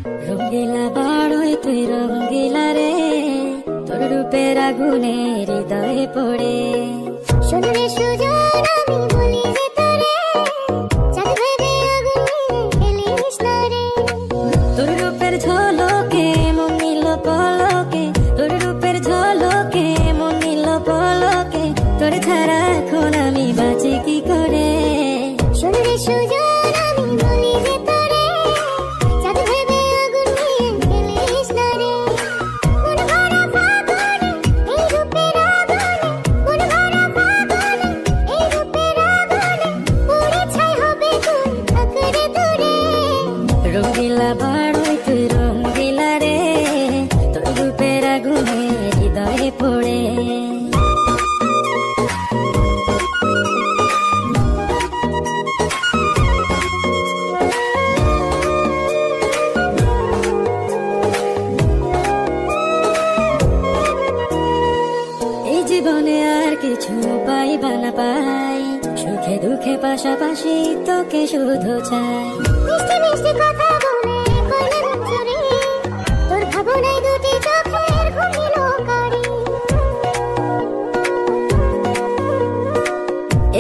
রঙ্গিলা বাড়ই তুই রঙ্গিলা রে, তোর রূপের আগুনে হৃদয়ে পড়ে। শুনলে সুজন আমি বলি যে তোরে, চাঁদ ভেবে আগুন নিয়ে খেলিস না রে। তোর রূপের ঝলকে মন নিল পলকে, তোর রূপের ঝলকে মন নিল পলকে, তোর ছাড়া এখন আমি বাঁচি কি করে। শুনলে সুজন আমি বলি যে তোরে, চাঁদ ভেবে আগুন নিয়ে খেলিস না রে। মন ভরা ফাগুনে এই রূপের আগুনে, মন ভরা ফাগুনে এই রূপের আগুনে, পুড়ে ছাই হবে তুই থাকরে দূরে। রঙ্গিলা বাড়ই তুই রঙ্গিলা রে, তোর রূপের আগুনে হৃদয়ে পড়ে। এই জীবনে আর কিছু পাইবা না পাই, সুখে দুঃখে পাশাপাশি তোকে শুধু চাই। মিষ্টি মিষ্টি কথা বলে করলে মন চুরি, তোর ভাবনায় দুটি চোখের ঘুম নিল কারি।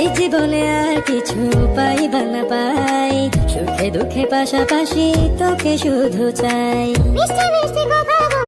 এই জীবনে আর কিছু পাইবা না পাই, সুখে দুঃখে পাশাপাশি তোকে শুধু চাই। মিষ্টি মিষ্টি কথা